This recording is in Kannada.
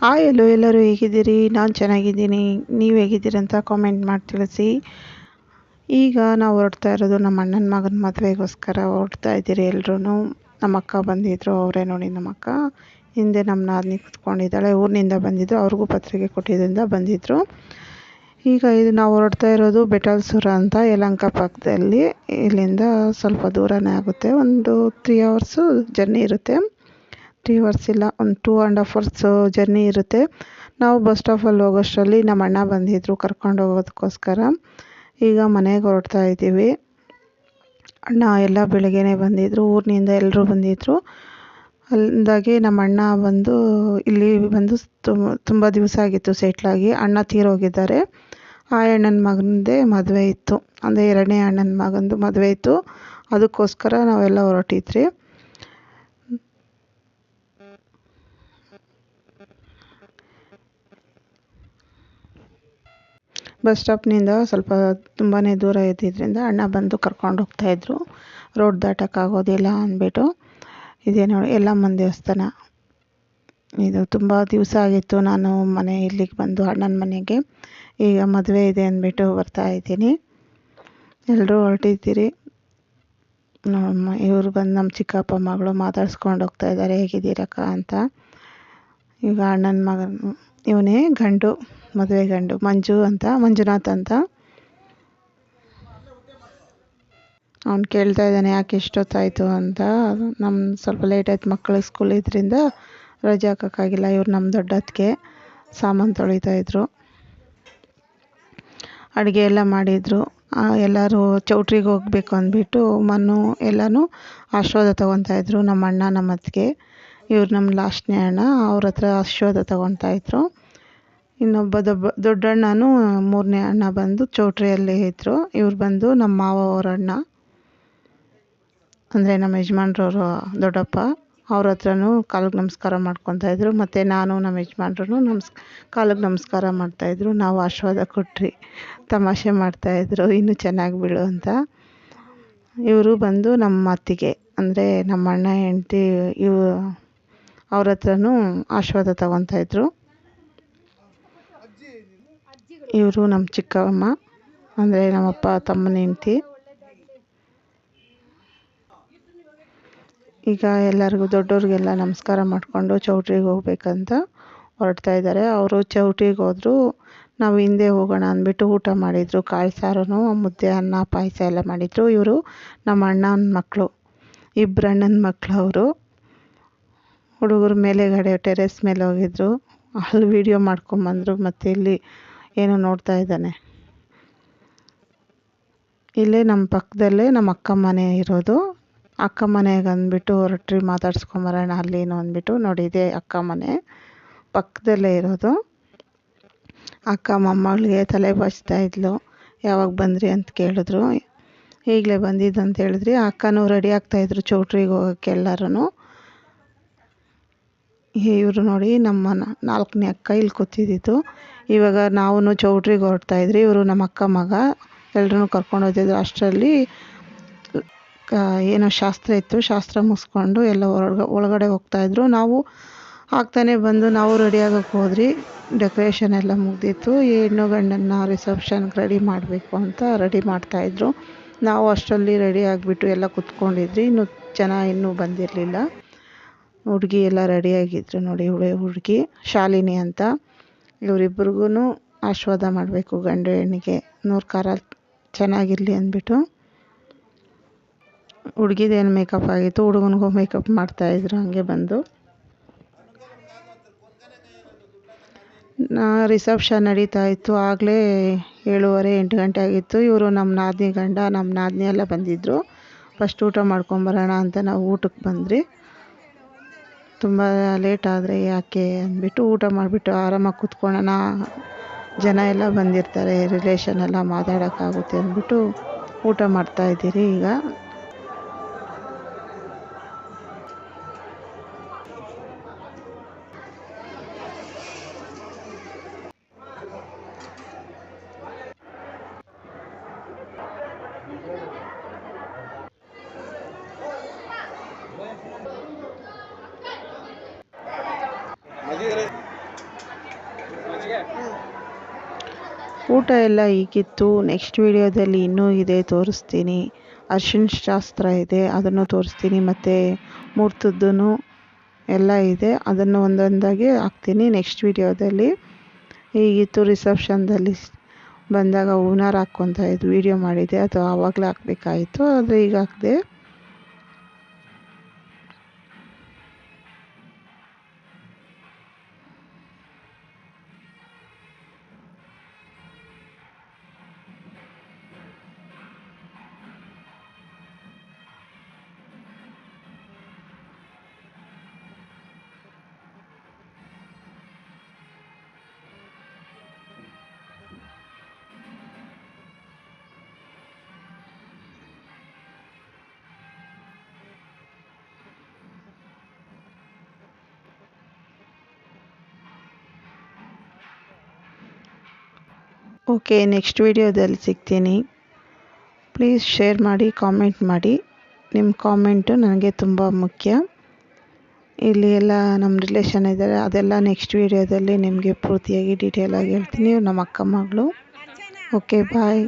ಹಾಯ್ ಎಲ್ಲೋ ಎಲ್ಲರೂ ಹೇಗಿದ್ದೀರಿ? ನಾನು ಚೆನ್ನಾಗಿದ್ದೀನಿ. ನೀವು ಹೇಗಿದ್ದೀರಿ ಅಂತ ಕಾಮೆಂಟ್ ಮಾಡಿ ತಿಳಿಸಿ. ಈಗ ನಾವು ಹೊರಡ್ತಾ ಇರೋದು ನಮ್ಮ ಅಣ್ಣನ ಮಗನ ಮದುವೆಗೋಸ್ಕರ ಹೊರಡ್ತಾ ಇದ್ದೀರಿ ಎಲ್ರೂ. ನಮ್ಮ ಅಕ್ಕ ಬಂದಿದ್ದರು, ಅವರೇ ನೋಡಿ ನಮ್ಮ ಅಕ್ಕ. ಹಿಂದೆ ನಮ್ಮ ನಾದಿನಿ ಕೂತ್ಕೊಂಡಿದ್ದಾಳೆ, ಊರಿನಿಂದ ಬಂದಿದ್ದರು, ಅವ್ರಿಗೂ ಪತ್ರಿಕೆ ಕೊಟ್ಟಿದ್ದರಿಂದ ಬಂದಿದ್ದರು. ಈಗ ಇದು ನಾವು ಹೊರಡ್ತಾ ಇರೋದು ಬೆಟಲ್ಸುರ ಅಂತ, ಯಲಹಂಕ ಪಕ್ಕದಲ್ಲಿ. ಇಲ್ಲಿಂದ ಸ್ವಲ್ಪ ದೂರನೇ ಆಗುತ್ತೆ, ಒಂದು 3 ಅವರ್ಸು ಜರ್ನಿ ಇರುತ್ತೆ. 3 ಅವರ್ಸ್ ಇಲ್ಲ, ಒಂದು 2.5 ಅವರ್ಸ್ ಜರ್ನಿ ಇರುತ್ತೆ. ನಾವು ಬಸ್ ಸ್ಟಾಪಲ್ಲಿ ಹೋಗೋಷ್ಟರಲ್ಲಿ ನಮ್ಮ ಅಣ್ಣ ಬಂದಿದ್ದರು ಕರ್ಕೊಂಡು ಹೋಗೋದಕ್ಕೋಸ್ಕರ. ಈಗ ಮನೆಗೆ ಹೊರಡ್ತಾ ಇದ್ದೀವಿ. ಅಣ್ಣ ಎಲ್ಲ ಬೆಳಗ್ಗೆನೇ ಬಂದಿದ್ದರು, ಊರಿನಿಂದ ಎಲ್ಲರೂ ಬಂದಿದ್ದರು. ಅಲ್ಲಿಂದಾಗಿ ನಮ್ಮ ಅಣ್ಣ ಬಂದು ಇಲ್ಲಿ ಬಂದು ತುಂಬ ದಿವಸ ಆಗಿತ್ತು ಸೆಟ್ಲಾಗಿ. ಅಣ್ಣ ತೀರೋಗಿದ್ದಾರೆ. ಆ ಅಣ್ಣನ ಮಗನದೇ ಮದುವೆ ಇತ್ತು, ಅಂದರೆ 2ನೇ ಅಣ್ಣನ ಮಗಂದು ಮದುವೆ ಇತ್ತು. ಅದಕ್ಕೋಸ್ಕರ ನಾವೆಲ್ಲ ಹೊರಟಿದ್ರಿ. ಬಸ್ ಸ್ಟಾಪ್ನಿಂದ ಸ್ವಲ್ಪ ತುಂಬಾ ದೂರ ಇದ್ದಿದ್ದರಿಂದ ಅಣ್ಣ ಬಂದು ಕರ್ಕೊಂಡು ಹೋಗ್ತಾಯಿದ್ರು. ರೋಡ್ ದಾಟೋಕ್ಕಾಗೋದಿಲ್ಲ ಅಂದ್ಬಿಟ್ಟು. ಇದೇ ನೋಡಿ ಯಲ್ಲಮ್ಮನ ದೇವಸ್ಥಾನ. ಇದು ತುಂಬ ದಿವಸ ಆಗಿತ್ತು ನಾನು ಇಲ್ಲಿಗೆ ಬಂದು ಅಣ್ಣನ ಮನೆಗೆ. ಈಗ ಮದುವೆ ಇದೆ ಅಂದ್ಬಿಟ್ಟು ಬರ್ತಾ ಇದ್ದೀನಿ. ಎಲ್ಲರೂ ಹೊರಟಿದ್ದೀರಿ. ಇವರು ಬಂದು ನಮ್ಮ ಚಿಕ್ಕಪ್ಪ ಮಗಳು ಮಾತಾಡ್ಸ್ಕೊಂಡು ಹೋಗ್ತಾ ಇದ್ದಾರೆ, ಹೇಗಿದ್ದೀರಕ್ಕ ಅಂತ. ಈಗ ಅಣ್ಣನ ಮಗನು ಇವನೇ ಗಂಡು, ಮದುವೆ ಗಂಡು, ಮಂಜುನಾಥ್ ಅಂತ. ಅವ್ನು ಕೇಳ್ತಾ ಇದ್ದಾನೆ ಯಾಕೆ ಇಷ್ಟೊತ್ತಾಯಿತು ಅಂತ. ನಮ್ಮ ಸ್ವಲ್ಪ ಲೇಟ್ ಆಯ್ತು, ಮಕ್ಕಳಿಗೆ ಸ್ಕೂಲ್ ಇದರಿಂದ ರಜೆ ಹಾಕೋಕ್ಕಾಗಿಲ್ಲ. ಇವ್ರು ನಮ್ಮ ದೊಡ್ಡ ಅತ್ತಿಗೆ ಸಾಮಾನು ತೊಳಿತಾಯಿದ್ರು. ಅಡುಗೆ ಎಲ್ಲ ಮಾಡಿದರು. ಎಲ್ಲರೂ ಚೌಟ್ರಿಗೆ ಹೋಗ್ಬೇಕು ಅಂದ್ಬಿಟ್ಟು ಎಲ್ಲನೂ ಆಶೀರ್ವಾದ ತೊಗೊತಾಯಿದ್ರು. ನಮ್ಮ ಅಣ್ಣ, ನಮ್ಮ ಅತ್ತಿಗೆ, ಇವ್ರು ನಮ್ಮ ಲಾಸ್ಟ್ನೇ ಅಣ್ಣ, ಅವ್ರ ಹತ್ರ ಆಶೀರ್ವಾದ ತೊಗೊತಾಯಿದ್ರು. ಇನ್ನೊಬ್ಬ ದೊಡ್ಡಣ್ಣನೂ 3ನೇ ಅಣ್ಣ ಬಂದು ಚೌಟ್ರಿಯಲ್ಲಿ ಇದ್ದರು. ಇವ್ರು ಬಂದು ನಮ್ಮ ಮಾವ ಅವ್ರ ಅಣ್ಣ, ಅಂದರೆ ನಮ್ಮ ಯಜಮಾನ್ರವರು ದೊಡ್ಡಪ್ಪ. ಅವ್ರ ಹತ್ರನೂ ಕಾಲಿಗೆ ನಮಸ್ಕಾರ ಮಾಡ್ಕೊತಾಯಿದ್ರು. ಮತ್ತು ನಾನು ನಮ್ಮ ಯಜಮಾನ್ರು ಕಾಲಿಗೆ ನಮಸ್ಕಾರ ಮಾಡ್ತಾಯಿದ್ರು. ನಾವು ಆಶೀರ್ವಾದ ಕೊಟ್ರಿ, ತಮಾಷೆ ಮಾಡ್ತಾಯಿದ್ರು, ಇನ್ನೂ ಚೆನ್ನಾಗಿ ಬೀಳು ಅಂತ. ಇವರು ಬಂದು ನಮ್ಮ ಅತ್ತಿಗೆ, ಅಂದರೆ ನಮ್ಮ ಅಣ್ಣ ಹೆಂಡ್ತಿ. ಅವ್ರ ಹತ್ರನೂ ಆಶೀರ್ವಾದ ತೊಗೊತಾಯಿದ್ರು. ಇವರು ನಮ್ಮ ಚಿಕ್ಕಮ್ಮ, ಅಂದರೆ ನಮ್ಮಪ್ಪ ತಮ್ಮನ ಹೆಂಡ್ತಿ. ಈಗ ಎಲ್ಲರಿಗೂ ದೊಡ್ಡವ್ರಿಗೆಲ್ಲ ನಮಸ್ಕಾರ ಮಾಡಿಕೊಂಡು ಚೌಟ್ರಿಗೆ ಹೋಗ್ಬೇಕಂತ ಹೊರಡ್ತಾ ಇದ್ದಾರೆ. ಅವರು ಚೌಟ್ರಿಗೆ ಹೋದರು, ನಾವು ಹಿಂದೆ ಹೋಗೋಣ ಅಂದ್ಬಿಟ್ಟು ಊಟ ಮಾಡಿದರು. ಕಾಳು ಸಾರು, ಮುದ್ದೆ, ಅನ್ನ, ಪಾಯಸ ಎಲ್ಲ ಮಾಡಿದರು. ಇವರು ನಮ್ಮ ಅಣ್ಣನ ಮಕ್ಕಳು, 2 ಅಣ್ಣನ ಮಕ್ಕಳು ಅವರು. ಹುಡುಗರು ಮೇಲೆಗಡೆ ಟೆರೆಸ್ ಮೇಲೆ ಹೋಗಿದ್ರು, ಅಲ್ಲಿ ವೀಡಿಯೋ ಮಾಡ್ಕೊಂಬಂದರು. ಮತ್ತು ಇಲ್ಲಿ ಏನೋ ನೋಡ್ತಾ ಇದ್ದಾನೆ. ಇಲ್ಲೇ ನಮ್ಮ ಪಕ್ಕದಲ್ಲೇ ನಮ್ಮ ಅಕ್ಕ ಮನೆ ಇರೋದು. ಅಕ್ಕ ಮನೆಗೆ ಅಂದ್ಬಿಟ್ಟು ಹೊರಟ್ರಿ, ಮಾತಾಡ್ಸ್ಕೊಂಬರೋಣ ಅಲ್ಲೇನು ಅಂದ್ಬಿಟ್ಟು. ನೋಡಿ, ಇದೇ ಅಕ್ಕ ಮನೆ, ಪಕ್ಕದಲ್ಲೇ ಇರೋದು. ಅಕ್ಕ ಮೊಮ್ಮಗಳಿಗೆ ತಲೆ ಬಾಚ್ತಾ ಇದ್ಲು. ಯಾವಾಗ ಬಂದ್ರಿ ಅಂತ ಕೇಳಿದ್ರು. ಈಗಲೇ ಬಂದಿದ್ದು ಅಂತ ಹೇಳಿದ್ರಿ. ಅಕ್ಕನೂ ರೆಡಿ ಆಗ್ತಾಯಿದ್ರು ಚೌಟ್ರಿಗೆ ಹೋಗೋಕ್ಕೆ ಎಲ್ಲರೂ. ಇವರು ನೋಡಿ ನಮ್ಮ 4ನೇ ಅಕ್ಕ ಇಲ್ಲಿ ಕೂತಿದ್ದಿದ್ದು. ಇವಾಗ ನಾವು ಚೌಟ್ರಿಗೆ ಹೊರಡ್ತಾಯಿದ್ರಿ. ಇವರು ನಮ್ಮ ಅಕ್ಕ ಮಗ, ಎಲ್ಲರೂ ಕರ್ಕೊಂಡು ಹೋಗ್ತಿದ್ರು. ಅಷ್ಟರಲ್ಲಿ ಏನೋ ಶಾಸ್ತ್ರ ಇತ್ತು, ಶಾಸ್ತ್ರ ಮುಗಿಸ್ಕೊಂಡು ಎಲ್ಲ ಒಳಗಡೆ ಹೋಗ್ತಾಯಿದ್ರು. ನಾವು ಆಗ್ತಾನೆ ಬಂದು ನಾವು ರೆಡಿ ಆಗೋಕ್ಕೆ ಹೋದ್ರಿ. ಡೆಕೋರೇಷನ್ ಎಲ್ಲ ಮುಗ್ದಿತ್ತು. ಹೆಣ್ಣು ಗಂಡನ್ನ ರಿಸೆಪ್ಷನ್ಗೆ ರೆಡಿ ಮಾಡಬೇಕು ಅಂತ ರೆಡಿ ಮಾಡ್ತಾಯಿದ್ರು. ನಾವು ಅಷ್ಟರಲ್ಲಿ ರೆಡಿ ಆಗಿಬಿಟ್ಟು ಎಲ್ಲ ಕೂತ್ಕೊಂಡಿದ್ರಿ. ಇನ್ನೂ ಬಂದಿರಲಿಲ್ಲ. ಹುಡುಗಿ ಎಲ್ಲ ರೆಡಿಯಾಗಿದ್ರು ನೋಡಿ, ಇವಳೆ ಹುಡುಗಿ ಶಾಲಿನಿ ಅಂತ. ಇವರಿಬ್ರಿಗೂ ಆಶೀರ್ವಾದ ಮಾಡಬೇಕು ಗಂಡು ಹೆಣ್ಣಿಗೆ, 100 ಕಾಲ ಚೆನ್ನಾಗಿರಲಿ ಅಂದ್ಬಿಟ್ಟು. ಹುಡುಗಿದೇನು ಮೇಕಪ್ ಆಗಿತ್ತು, ಹುಡುಗನಿಗೂ ಮೇಕಪ್ ಮಾಡ್ತಾಯಿದ್ರು ಹಂಗೆ ಬಂದು. ರಿಸೆಪ್ಷನ್ ನಡೀತಾ ಇತ್ತು. ಆಗಲೇ 7:30 8 ಗಂಟೆ ಆಗಿತ್ತು. ಇವರು ನಮ್ಮ ನಾದಿನಿ ಗಂಡ, ನಮ್ಮ ನಾದಿನಿ ಎಲ್ಲ ಬಂದಿದ್ದರು. ಫಸ್ಟ್ ಊಟ ಮಾಡ್ಕೊಂಬರೋಣ ಅಂತ ನಾವು ಊಟಕ್ಕೆ ಬಂದ್ರಿ. ತುಂಬ ಲೇಟ್ ಆದರೆ ಯಾಕೆ ಅಂದ್ಬಿಟ್ಟು ಊಟ ಮಾಡಿಬಿಟ್ಟು ಆರಾಮಾಗಿ ಕೂತ್ಕೊಳ್ಳೋಣ, ಜನ ಎಲ್ಲ ಬಂದಿರ್ತಾರೆ, ರಿಲೇಷನ್ ಎಲ್ಲ ಮಾತಾಡೋಕ್ಕಾಗುತ್ತೆ ಅಂದ್ಬಿಟ್ಟು ಊಟ ಮಾಡ್ತಾಯಿದ್ದೀರಿ. ಈಗ ಊಟ ಎಲ್ಲ ಹೀಗಿತ್ತು. ನೆಕ್ಸ್ಟ್ ವಿಡಿಯೋದಲ್ಲಿ ಇನ್ನೂ ಇದೆ, ತೋರಿಸ್ತೀನಿ. ಅರಿಶಿಣ ಶಾಸ್ತ್ರ ಇದೆ, ಅದನ್ನು ತೋರಿಸ್ತೀನಿ. ಮತ್ತು ಮುಹೂರ್ತದ್ದು ಎಲ್ಲ ಇದೆ, ಅದನ್ನು ಒಂದೊಂದಾಗಿ ಹಾಕ್ತೀನಿ ನೆಕ್ಸ್ಟ್ ವಿಡಿಯೋದಲ್ಲಿ. ಹೀಗಿತ್ತು ರಿಸೆಪ್ಷನ್ದಲ್ಲಿ ಬಂದಾಗ ಹೂನಾರ ಹಾಕ್ಕೊತಾ ಇದ್ದು ವಿಡಿಯೋ ಮಾಡಿದೆ, ಅದು ಆವಾಗಲೇ ಹಾಕ್ಬೇಕಾಯಿತು, ಆದರೆ ಈಗ ಹಾಕಿದೆ. ಓಕೆ, ನೆಕ್ಸ್ಟ್ ವಿಡಿಯೋದಲ್ಲಿ ಸಿಗ್ತೀನಿ. ಪ್ಲೀಸ್ ಶೇರ್ ಮಾಡಿ, ಕಾಮೆಂಟ್ ಮಾಡಿ. ನಿಮ್ಮ ಕಾಮೆಂಟು ನನಗೆ ತುಂಬ ಮುಖ್ಯ. ಇಲ್ಲಿ ಎಲ್ಲ ನಮ್ಮ ರಿಲೇಷನ್ ಇದ್ದಾರೆ, ಅದೆಲ್ಲ ನೆಕ್ಸ್ಟ್ ವಿಡಿಯೋದಲ್ಲಿ ನಿಮಗೆ ಪೂರ್ತಿಯಾಗಿ ಡೀಟೇಲಾಗಿ ಹೇಳ್ತೀನಿ. ನಮ್ಮ ಅಕ್ಕ ಮಗಳು. ಓಕೆ, ಬಾಯ್.